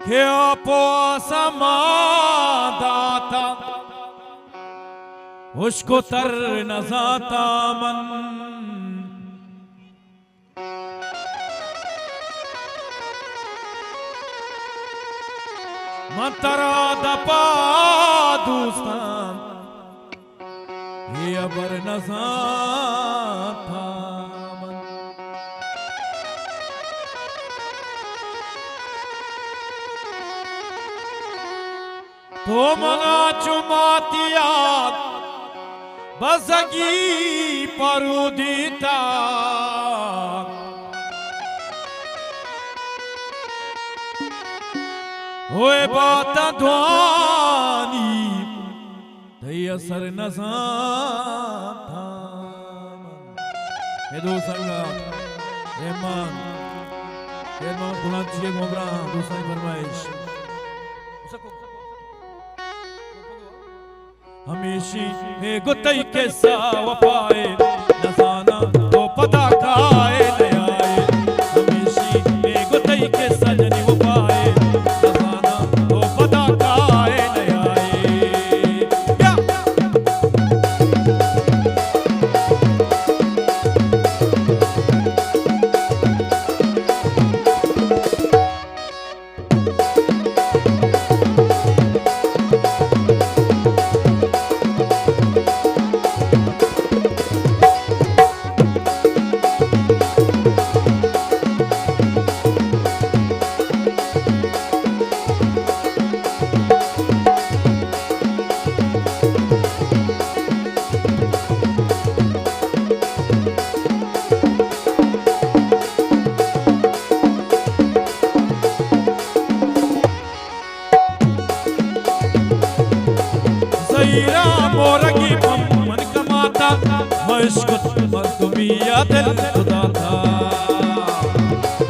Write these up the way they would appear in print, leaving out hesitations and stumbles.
che possa दाता उसको तर न जाता मन मतरा दपा दूस्तान ये अबर न जाता मन तो मना चुमातिया बसगी परुदिता होए बात ध्वनि दई असर न था ये दो संगा रहमान रहमान गुलाम चाहिए मोगरा दूसरा फरमाइश हमेशी में गुतई के साव पाए नसाना तो पता खाए ले आए हमेशी में गुतई के सजनी वो पाए नसाना तो पता खाए ले आए क्या मोरगी मन कमाता मशकुत मखदूमिया दिल खुदा था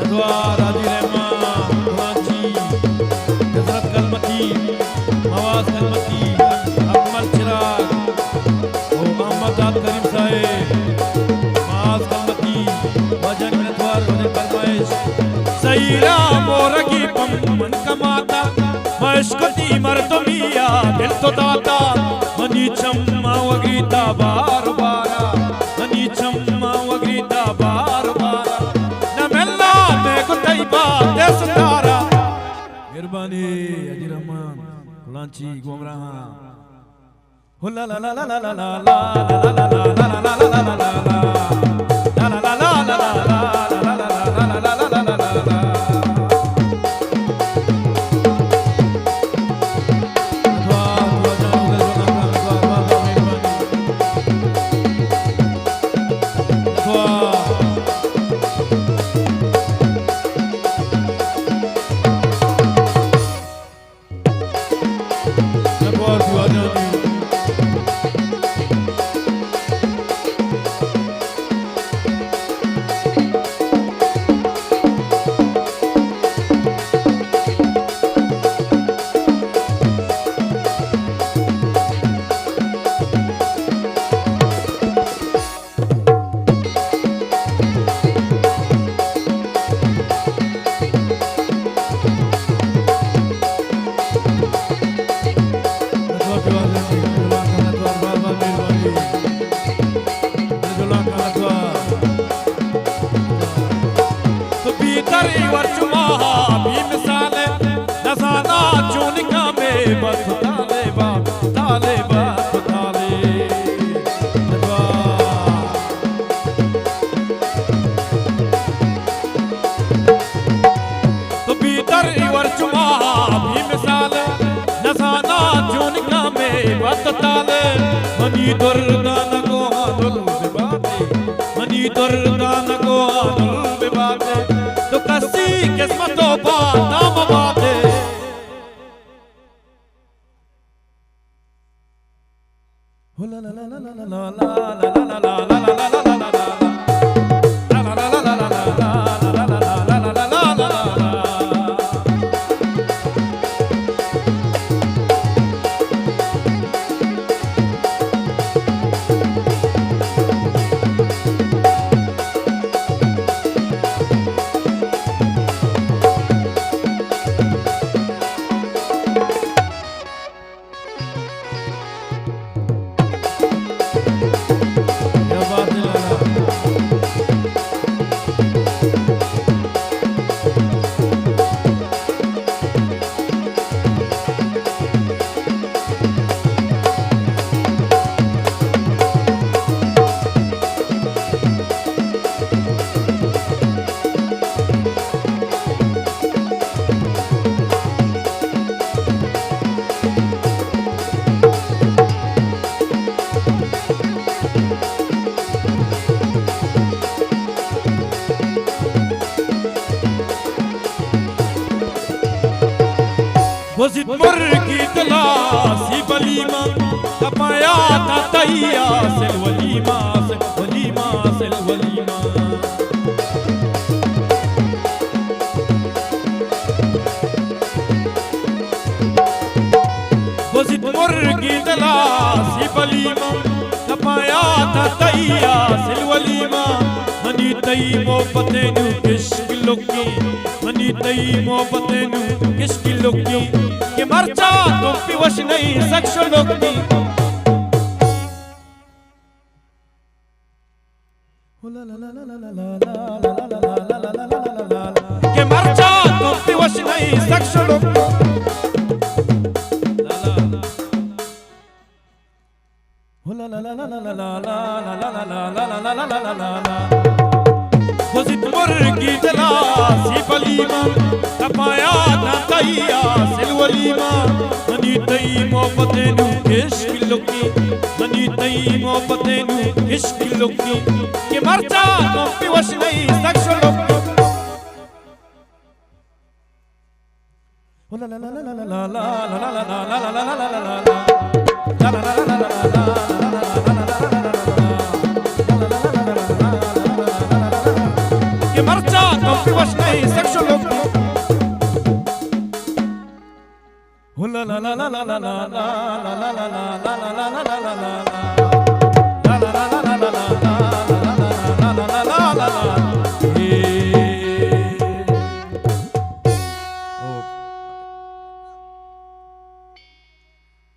द्वारा दिलमा कुराची हजरत कलमती आवाज कलमती अकमल चिराग ओ मोहम्मद करीम साहब आवाज कलमती वजन में द्वार होने फरमाइश सईरा मोरगी मन कमाता मशकुती मर्दुमिया दिल तो दाता मनी चम्मा वगीता बार बारा मनी चम्मा वगीता बार बारा न मिलना मैं गुतई बात सतारा मेहरबानी अजी रहमान कुलांची गोमराहा हो ला ला ला ला ला ला ला ला ला ला ला ला ला ला मनी दुर्दान को आनुल बेबाते मनी दुर्दान को आनुल बेबाते तो कसी किस्मतों पा नाम बाते हो ला ला ला ला ला ला ला ला ला ला वजिद मुर्गी तलासी वलीमा कपाया था तैया से वलीमा से वलीमा से वलीमा वजिद मुर्गी तलासी वलीमा कपाया था तैया से वलीमा मनी तई मोहब्बतें नु किश्क लुकी मनी तई मोहब्बतें नु किश्क लुकी के मरचा तुम पिवश नहीं सक्ष लुकी के मरचा तुम पिवश नहीं सक्ष लुकी वजिद मुर्गी तलासी वलीमा कपाया था तैया से वलीमा मनी तई मोहब्बतें नु इश्क लुकी मनी तई मोहब्बतें नु इश्क लुकी के मरचा तुम पिवश नहीं सक्ष लुकी के मरचा तुम पिवश नहीं सक्ष लुकी ला ला ला ला ला ला ला ला ला ला ला ला ला